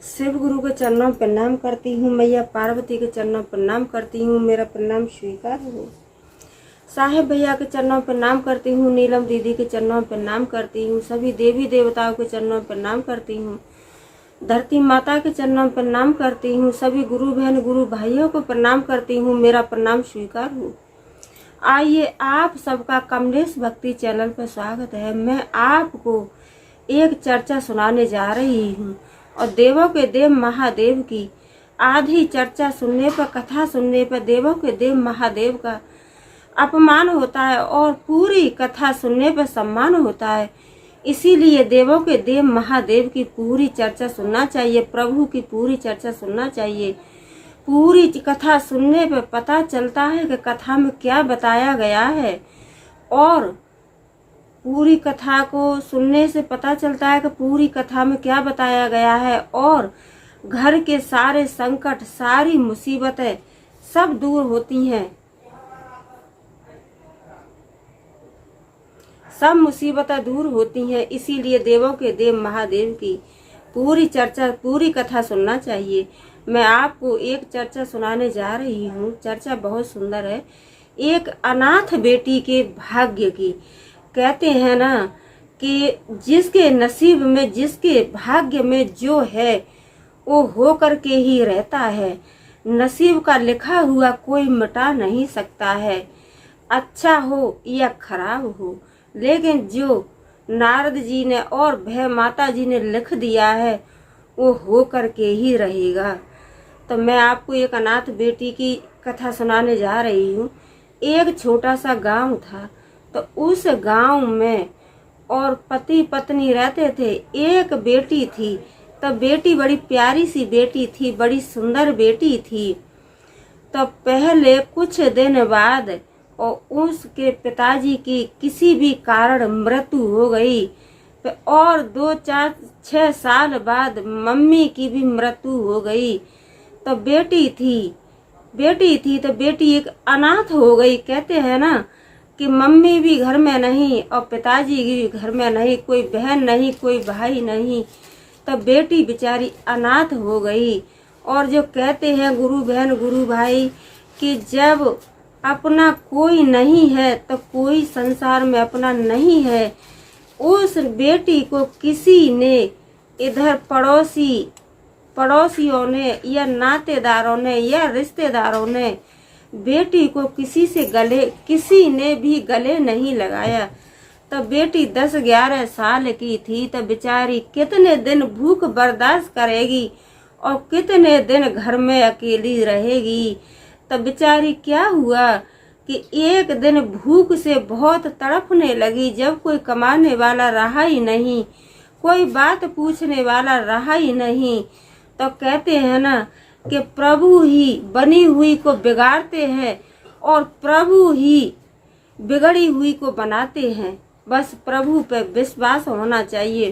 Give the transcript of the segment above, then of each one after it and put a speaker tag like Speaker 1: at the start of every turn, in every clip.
Speaker 1: शिव गुरु के चरणों पर प्रणाम करती हूँ। मैया पार्वती के चरणों पर प्रणाम करती हूँ। मेरा प्रणाम स्वीकार हो। साहेब भैया के चरणों पर प्रणाम करती हूँ। नीलम दीदी के चरणों पर प्रणाम करती हूँ। सभी देवी देवताओं के चरणों पर प्रणाम करती हूँ। धरती माता के चरणों पर प्रणाम करती हूँ। सभी गुरु बहन गुरु भाइयों को प्रणाम करती हूँ। मेरा प्रणाम स्वीकार हो। आइए, आप सबका कमलेश भक्ति चैनल पर स्वागत है। मैं आपको एक चर्चा सुनाने जा रही हूँ और देवों के देव महादेव की आधी चर्चा सुनने पर, कथा सुनने पर देवों के देव महादेव का अपमान होता है और पूरी कथा सुनने पर सम्मान होता है। इसीलिए देवों के देव महादेव की पूरी चर्चा सुनना चाहिए, प्रभु की पूरी चर्चा सुनना चाहिए। पूरी कथा सुनने पर पता चलता है कि कथा में क्या बताया गया है, और पूरी कथा को सुनने से पता चलता है कि पूरी कथा में क्या बताया गया है, और घर के सारे संकट, सारी मुसीबतें सब दूर होती हैं। सब मुसीबतें दूर होती हैं। इसीलिए देवों के देव महादेव की पूरी चर्चा, पूरी कथा सुनना चाहिए। मैं आपको एक चर्चा सुनाने जा रही हूँ। चर्चा बहुत सुंदर है। एक अनाथ बेटी के भाग्य की। कहते हैं ना कि जिसके नसीब में, जिसके भाग्य में जो है वो हो करके ही रहता है। नसीब का लिखा हुआ कोई मिटा नहीं सकता है, अच्छा हो या खराब हो। लेकिन जो नारद जी ने और भय माता जी ने लिख दिया है वो हो करके ही रहेगा। तो मैं आपको एक अनाथ बेटी की कथा सुनाने जा रही हूँ। एक छोटा सा गांव था, तो उस गांव में और पति पत्नी रहते थे। एक बेटी थी, तो बेटी बड़ी प्यारी सी बेटी थी, बड़ी सुंदर बेटी थी। तो पहले कुछ दिन बाद और उसके पिताजी की किसी भी कारण मृत्यु हो गई, और 2-4-6 साल बाद मम्मी की भी मृत्यु हो गई। तो बेटी थी तो बेटी एक अनाथ हो गई। कहते हैं ना कि मम्मी भी घर में नहीं और पिताजी भी घर में नहीं, कोई बहन नहीं, कोई भाई नहीं, तो बेटी बेचारी अनाथ हो गई। और जो कहते हैं गुरु बहन गुरु भाई कि जब अपना कोई नहीं है तो कोई संसार में अपना नहीं है। उस बेटी को किसी ने, इधर पड़ोसियों ने या नातेदारों ने या रिश्तेदारों ने बेटी को किसी ने भी गले नहीं लगाया। तो बेटी 10-11 साल की थी, तो बेचारी कितने दिन भूख बर्दाश्त करेगी और कितने दिन घर में अकेली रहेगी। तो बेचारी क्या हुआ कि एक दिन भूख से बहुत तड़पने लगी। जब कोई कमाने वाला रहा ही नहीं, कोई बात पूछने वाला रहा ही नहीं, तो कहते हैं ना कि प्रभु ही बनी हुई को बिगाड़ते हैं और प्रभु ही बिगड़ी हुई को बनाते हैं। बस प्रभु पे विश्वास होना चाहिए।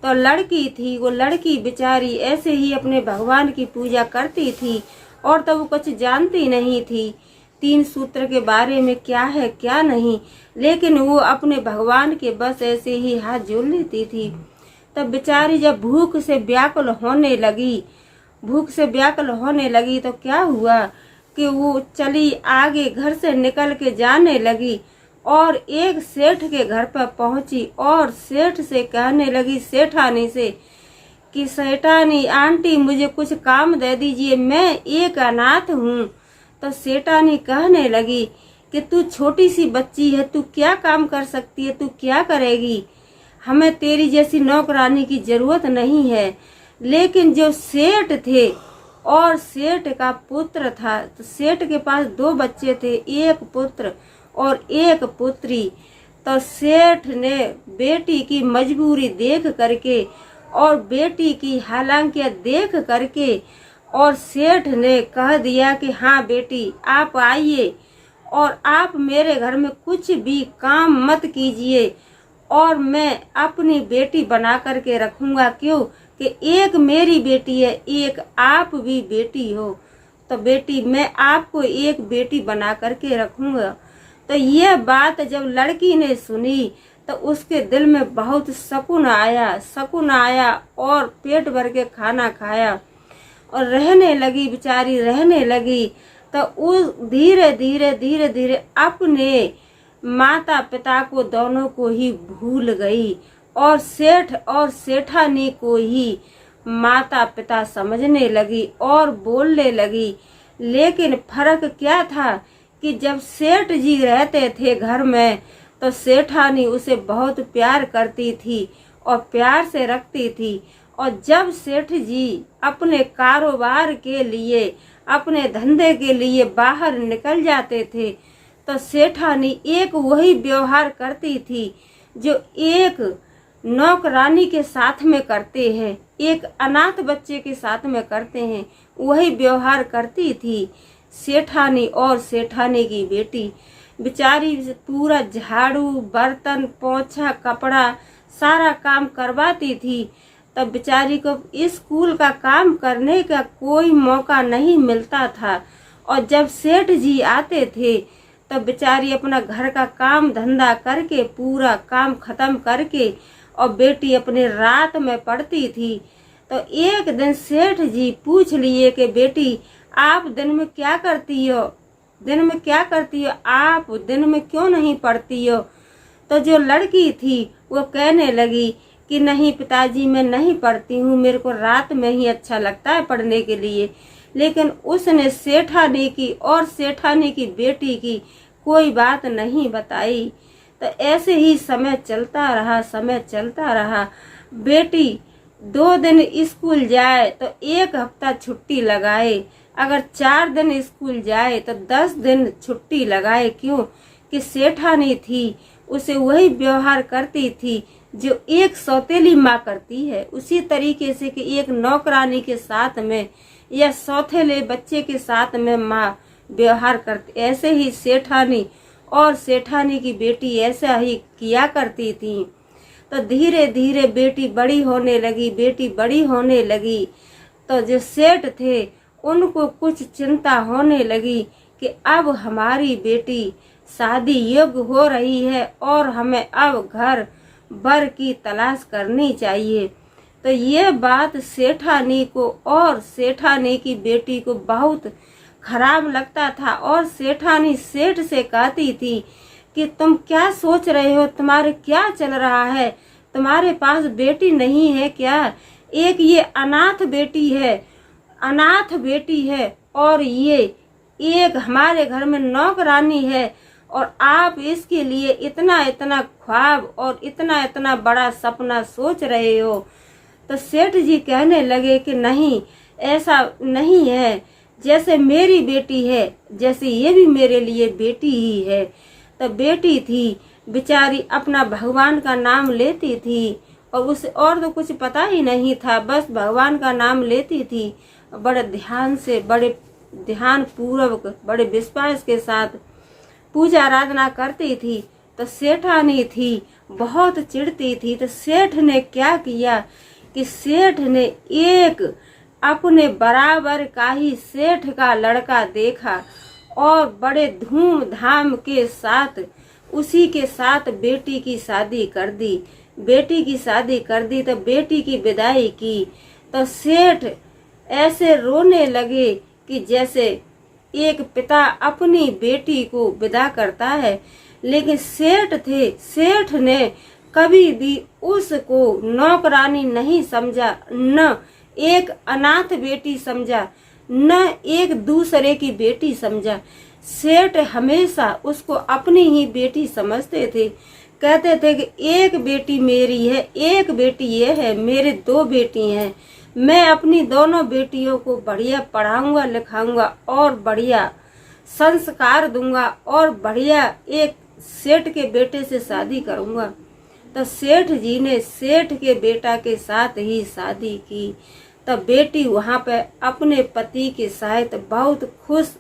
Speaker 1: तो लड़की थी, वो लड़की बेचारी ऐसे ही अपने भगवान की पूजा करती थी, और तो वो कुछ जानती नहीं थी 3 सूत्र के बारे में, क्या है क्या नहीं। लेकिन वो अपने भगवान के बस ऐसे ही हाथ जोड़ लेती थी। तब बेचारी जब भूख से व्याकुल होने लगी तो क्या हुआ कि वो चली आगे, घर से निकल के जाने लगी और एक सेठ के घर पर पहुंची और सेठ से कहने लगी, सेठानी से, कि सेठानी आंटी मुझे कुछ काम दे दीजिए, मैं एक अनाथ हूँ। तो सेठानी कहने लगी कि तू छोटी सी बच्ची है, तू क्या काम कर सकती है, तू क्या करेगी, हमें तेरी जैसी नौकरानी की जरूरत नहीं है। लेकिन जो सेठ थे और सेठ का पुत्र था, तो सेठ के पास 2 बच्चे थे, एक पुत्र और एक पुत्री। तो सेठ ने बेटी की मजबूरी देख करके और बेटी की हालांकि देख करके और सेठ ने कह दिया कि हाँ बेटी आप आइए और आप मेरे घर में कुछ भी काम मत कीजिए, और मैं अपनी बेटी बना करके रखूंगा। क्यों कि एक मेरी बेटी है, एक आप भी बेटी हो, तो बेटी मैं आपको एक बेटी बना करके रखूंगा। तो यह बात जब लड़की ने सुनी तो उसके दिल में बहुत सुकून आया और पेट भर के खाना खाया और रहने लगी, बेचारी रहने लगी। तो उस धीरे धीरे अपने माता पिता को दोनों को ही भूल गई और सेठ और सेठानी को ही माता पिता समझने लगी और बोलने लगी। लेकिन फर्क क्या था कि जब सेठ जी रहते थे घर में तो सेठानी उसे बहुत प्यार करती थी और प्यार से रखती थी, और जब सेठ जी अपने कारोबार के लिए, अपने धंधे के लिए बाहर निकल जाते थे तो सेठानी एक वही व्यवहार करती थी जो एक नौकरानी के साथ में करते हैं, एक अनाथ बच्चे के साथ में करते हैं, वही व्यवहार करती थी सेठानी। और सेठानी की बेटी बेचारी पूरा झाड़ू, बर्तन, पोंछा, कपड़ा सारा काम करवाती थी। तब बेचारी को स्कूल का काम करने का कोई मौका नहीं मिलता था, और जब सेठ जी आते थे तब बेचारी अपना घर का काम धंधा करके, पूरा काम खत्म करके, और बेटी अपने रात में पढ़ती थी। तो एक दिन सेठ जी पूछ लिए कि बेटी आप दिन में क्या करती हो, दिन में क्या करती हो, आप दिन में क्यों नहीं पढ़ती हो। तो जो लड़की थी वो कहने लगी कि नहीं पिताजी मैं नहीं पढ़ती हूँ, मेरे को रात में ही अच्छा लगता है पढ़ने के लिए। लेकिन उसने सेठानी की और सेठानी की बेटी की कोई बात नहीं बताई। तो ऐसे ही समय चलता रहा। बेटी 2 दिन स्कूल जाए तो 1 हफ्ता छुट्टी लगाए, अगर 4 दिन स्कूल जाए तो 10 दिन छुट्टी लगाए। क्यों कि सेठानी थी उसे वही व्यवहार करती थी जो एक सौतेली माँ करती है, उसी तरीके से कि एक नौकरानी के साथ में या सौतेले बच्चे के साथ में माँ व्यवहार करती। ऐसे ही सेठानी और सेठानी की बेटी ऐसा ही किया करती थी। तो धीरे धीरे बेटी बड़ी होने लगी। तो जो सेठ थे उनको कुछ चिंता होने लगी कि अब हमारी बेटी शादी योग्य हो रही है और हमें अब घर बर की तलाश करनी चाहिए। तो ये बात सेठानी को और सेठानी की बेटी को बहुत खराब लगता था, और सेठानी सेठ से कहती थी कि तुम क्या सोच रहे हो, तुम्हारे क्या चल रहा है, तुम्हारे पास बेटी नहीं है क्या? एक ये अनाथ बेटी है और ये एक हमारे घर में नौकरानी है, और आप इसके लिए इतना ख्वाब और इतना बड़ा सपना सोच रहे हो। तो सेठ जी कहने लगे कि नहीं, ऐसा नहीं है, जैसे मेरी बेटी है जैसे ये भी मेरे लिए बेटी ही है। तो बेटी थी बेचारी अपना भगवान का नाम लेती थी, और उसे और तो कुछ पता ही नहीं था, बस भगवान का नाम लेती थी। बड़े ध्यान से, बड़े ध्यान पूर्वक, बड़े विश्वास के साथ पूजा आराधना करती थी। तो सेठानी थी बहुत चिढ़ती थी। तो सेठ ने क्या किया कि सेठ ने एक अपने बराबर का ही सेठ का लड़का देखा और बड़े धूमधाम के साथ उसी के साथ बेटी की शादी कर दी। तो बेटी की विदाई की। तो सेठ ऐसे रोने लगे कि जैसे एक पिता अपनी बेटी को विदा करता है। लेकिन सेठ ने कभी भी उसको नौकरानी नहीं समझा, न एक अनाथ बेटी समझा, न एक दूसरे की बेटी समझा। सेठ हमेशा उसको अपनी ही बेटी समझते थे। कहते थे कि एक बेटी मेरी है, एक बेटी ये है, मेरे 2 बेटी हैं। मैं अपनी दोनों बेटियों को बढ़िया पढ़ाऊंगा लिखाऊंगा और बढ़िया संस्कार दूंगा और बढ़िया एक सेठ के बेटे से शादी करूंगा। तो सेठ जी ने सेठ के बेटा के साथ ही शादी की। तब बेटी वहां पे अपने पति के साथ बहुत खुश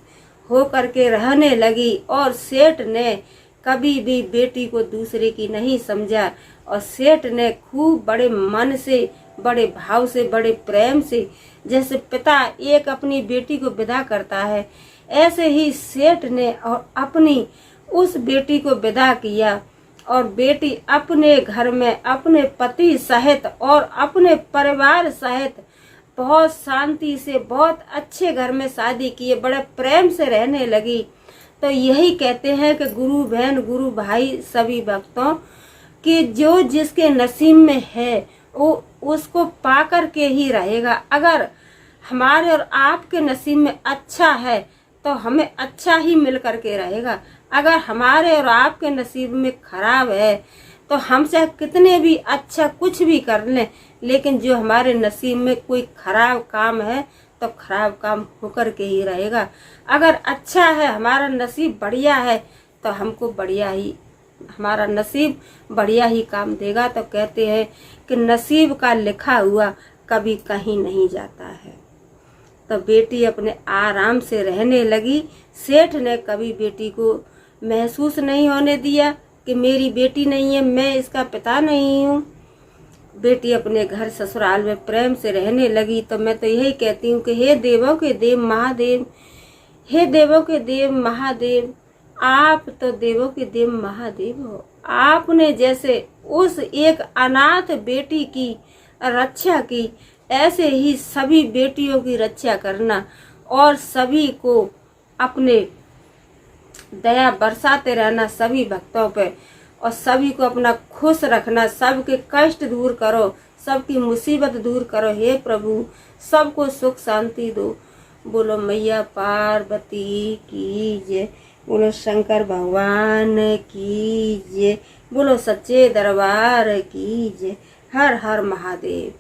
Speaker 1: होकर के रहने लगी, और सेठ ने कभी भी बेटी को दूसरे की नहीं समझा। और सेठ ने खूब बड़े मन से, बड़े भाव से, बड़े प्रेम से, जैसे पिता एक अपनी बेटी को विदा करता है, ऐसे ही सेठ ने और अपनी उस बेटी को विदा किया। और बेटी अपने घर में अपने पति सहित और अपने परिवार सहित बहुत शांति से बहुत अच्छे घर में शादी किए, बड़े प्रेम से रहने लगी। तो यही कहते हैं कि गुरु बहन गुरु भाई सभी भक्तों कि जो जिसके नसीब में है वो उसको पा कर के ही रहेगा। अगर हमारे और आपके नसीब में अच्छा है तो हमें अच्छा ही मिल कर के रहेगा। अगर हमारे और आपके नसीब में खराब है तो हम चाहे कितने भी अच्छा कुछ भी कर लें, लेकिन जो हमारे नसीब में कोई खराब काम है तो खराब काम होकर के ही रहेगा। अगर अच्छा है, हमारा नसीब बढ़िया है तो हमको बढ़िया ही, हमारा नसीब बढ़िया ही काम देगा। तो कहते हैं कि नसीब का लिखा हुआ कभी कहीं नहीं जाता है। तो बेटी अपने आराम से रहने लगी। सेठ ने कभी बेटी को महसूस नहीं होने दिया कि मेरी बेटी नहीं है, मैं इसका पिता नहीं हूँ। बेटी अपने घर ससुराल में प्रेम से रहने लगी। तो मैं तो यही कहती हूँ कि हे देवों के देव महादेव, हे देवों के देव महादेव, आप तो देवों के देव महादेव हो। आपने जैसे उस एक अनाथ बेटी की रक्षा की, ऐसे ही सभी बेटियों की रक्षा करना और सभी को अपने दया बरसाते रहना सभी भक्तों पे, और सभी को अपना खुश रखना, सबके कष्ट दूर करो, सबकी मुसीबत दूर करो। हे प्रभु सबको सुख शांति दो। बोलो मैया पार्वती की जय, बोलो शंकर भगवान की जय, बोलो सच्चे दरबार की जय। हर हर महादेव।